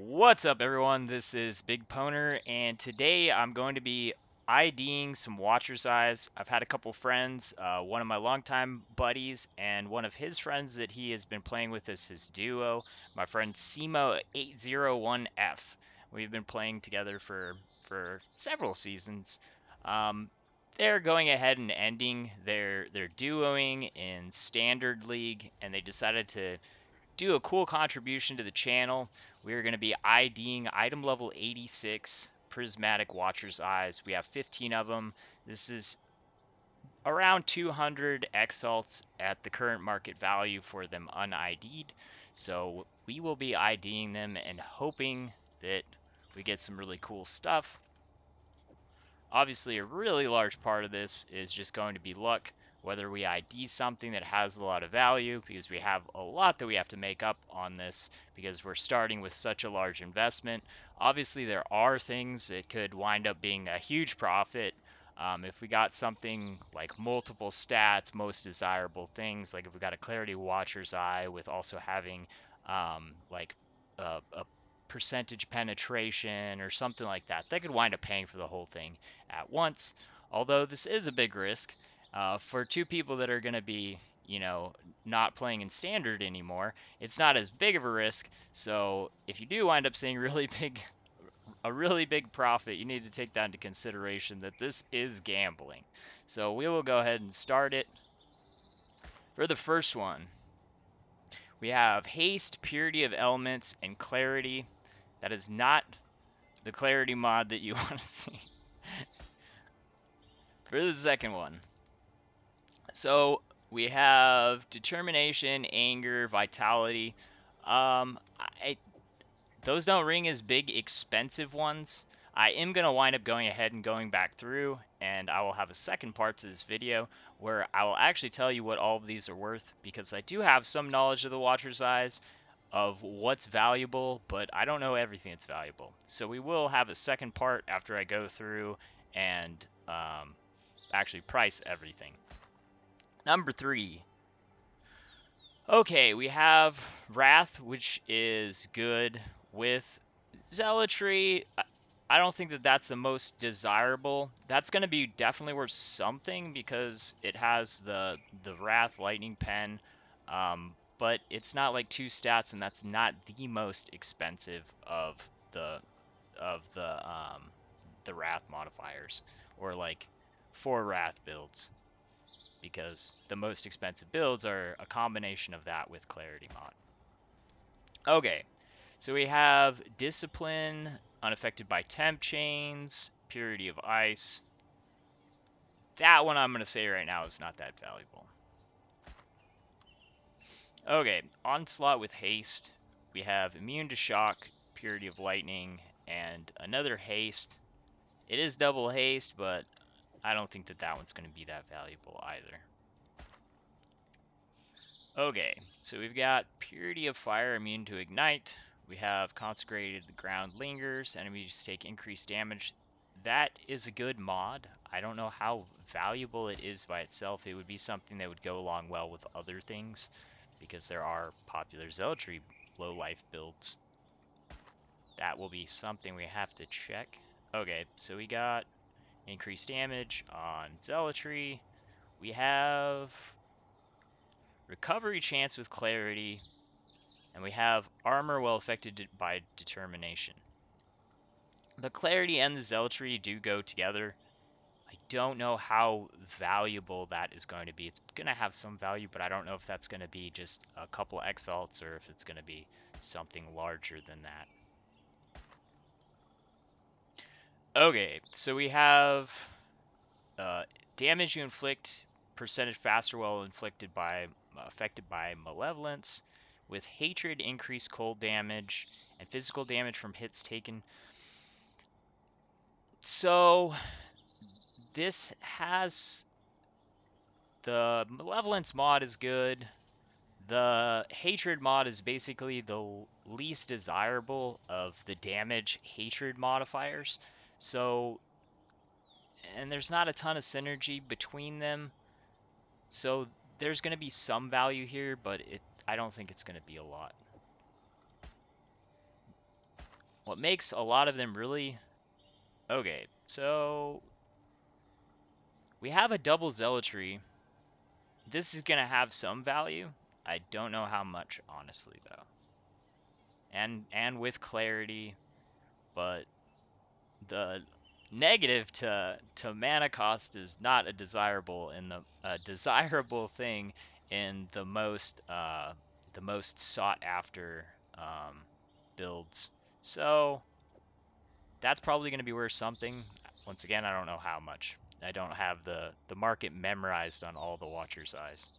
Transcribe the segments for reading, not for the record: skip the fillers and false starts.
What's up, everyone? This is BigPowner, and today I'm going to be IDing some watcher's eyes. I've had a couple friends, one of my longtime buddies, and one of his friends that he has been playing with as his duo, my friend Simo801F. We've been playing together for several seasons. Um, they're going ahead and ending their duoing in Standard League, and they decided to do a cool contribution to the channel. We're going to be IDing item level 86 prismatic watcher's eyes. We have 15 of them. This is around 200 exalts at the current market value for them unID'd. So we will be IDing them and hoping that we get some really cool stuff. Obviously, a really large part of this is just going to be luck, whether we ID something that has a lot of value, because we have a lot that we have to make up on this because we're starting with such a large investment. Obviously, there are things that could wind up being a huge profit. If we got something like multiple stats, most desirable things, like if we got a Clarity Watcher's Eye with also having like a percentage penetration or something like that, that could wind up paying for the whole thing at once. Although this is a big risk for two people that are going to be, not playing in standard anymore. It's not as big of a risk. So if you do wind up seeing a really big profit, you need to take that into consideration that this is gambling. So we will go ahead and start it. For the first one, we have haste, purity of elements, and clarity. That is not the clarity mod that you want to see. For the second one, so we have determination, anger, vitality. Those don't ring as big, expensive ones. I am going to wind up going ahead and going back through, and I will have a second part to this video where I will actually tell you what all of these are worth, because I do have some knowledge of the Watcher's Eyes, of what's valuable, but I don't know everything that's valuable. So we will have a second part after I go through and actually price everything. Number 3. Okay, we have Wrath, which is good with Zealotry. I don't think that that's the most desirable. That's going to be definitely worth something because it has the Wrath Lightning Pen, but it's not like 2 stats, and that's not the most expensive of the the Wrath modifiers, or like 4 Wrath builds, because the most expensive builds are a combination of that with Clarity mod. Okay, so we have Discipline, unaffected by temp chains, Purity of Ice. That one I'm going to say right now is not that valuable. Okay, Onslaught with Haste. We have Immune to Shock, Purity of Lightning, and another Haste. It is double haste, but I don't think that that one's going to be that valuable either. Okay, so we've got Purity of Fire, immune to Ignite. We have Consecrated the Ground Lingers. Enemies take increased damage. That is a good mod. I don't know how valuable it is by itself. It would be something that would go along well with other things, because there are popular Zealotry low life builds. That will be something we have to check. Okay, so we got increased damage on Zealotry. We have recovery chance with clarity, and we have armor well affected by determination. The clarity and the zealotry do go together. I don't know how valuable that is going to be. It's going to have some value, but I don't know if that's going to be just a couple exalts or if it's going to be something larger than that. Okay, so we have damage you inflict percentage faster while affected by malevolence, with hatred increased cold damage and physical damage from hits taken. So this has the malevolence mod is good. The hatred mod is basically the least desirable of the damage hatred modifiers. So, and there's not a ton of synergy between them. So there's going to be some value here, but I don't think it's going to be a lot. What makes a lot of them really okay, so we have a double zealotry. This is gonna have some value. I don't know how much, honestly, though. And with clarity, but the negative to mana cost is not a desirable in the desirable thing in the most sought after builds. So that's probably going to be worth something. Once again, I don't know how much. I don't have the market memorized on all the Watcher's Eyes.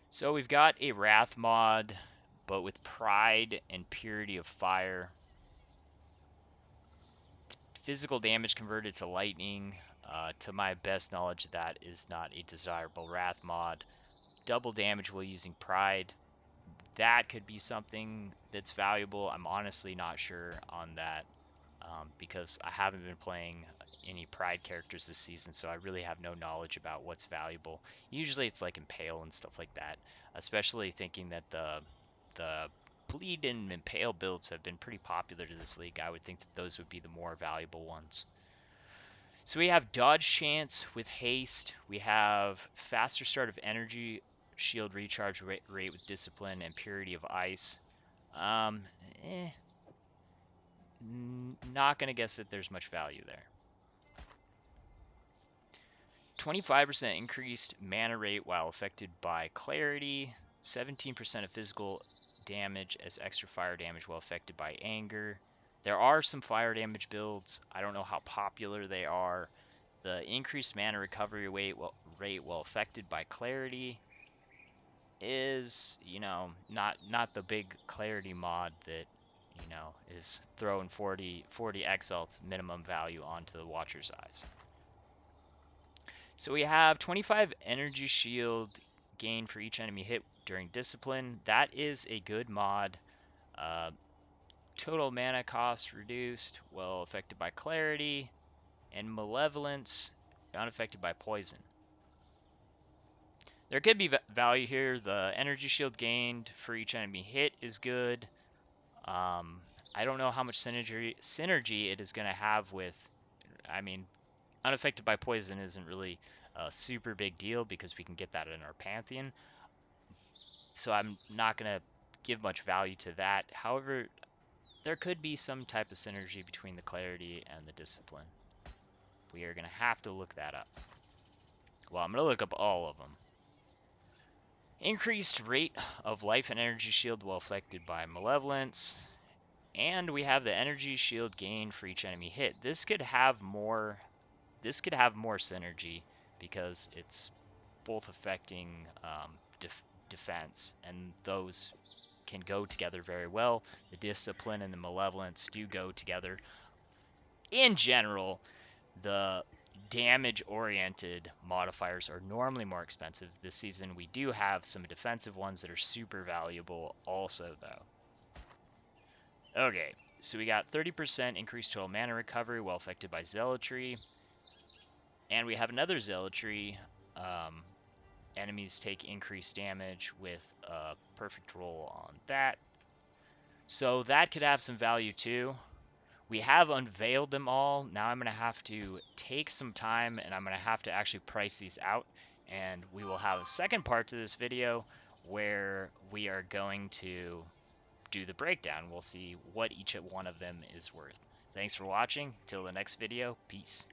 So we've got a Wrath mod, but with Pride and Purity of Fire. Physical damage converted to lightning. To my best knowledge, that is not a desirable Wrath mod. Double damage while using Pride. That could be something that's valuable. I'm honestly not sure on that because I haven't been playing any Pride characters this season, so I really have no knowledge about what's valuable. Usually it's like Impale and stuff like that, especially thinking that the Bleed and Impale builds have been pretty popular to this league. I would think that those would be the more valuable ones. So we have dodge chance with haste. We have faster start of energy, shield recharge rate with discipline, and purity of ice. Um, eh, not gonna guess that there's much value there. 25% increased mana rate while affected by clarity. 17% of physical damage as extra fire damage while affected by anger. There are some fire damage builds. I don't know how popular they are. The increased mana recovery rate while affected by clarity is, not the big clarity mod that, is throwing 40 exalts minimum value onto the Watcher's Eyes. So we have 25 energy shield gain for each enemy hit during discipline. That is a good mod. Uh, Total mana cost reduced while affected by clarity, and malevolence unaffected by poison. There could be value here. The energy shield gained for each enemy hit is good. I don't know how much synergy it is going to have with. I mean, unaffected by poison isn't really a super big deal because we can get that in our Pantheon. So I'm not going to give much value to that. However, there could be some type of synergy between the clarity and the discipline. We are going to have to look that up. Well, I'm going to look up all of them. Increased rate of life and energy shield while affected by malevolence. And we have the energy shield gain for each enemy hit. This could have more synergy because it's both affecting defense, and those can go together very well. The discipline and the malevolence do go together. In general, the damage-oriented modifiers are normally more expensive. This season, we do have some defensive ones that are super valuable also, though. Okay, so we got 30% increased total mana recovery while affected by Zealotry. And we have another Zealotry. Enemies take increased damage with a perfect roll on that. So that could have some value too. We have unveiled them all. Now I'm going to have to take some time and I'm going to have to actually price these out. And we will have a second part to this video where we are going to do the breakdown. We'll see what each one of them is worth. Thanks for watching. Till the next video. Peace.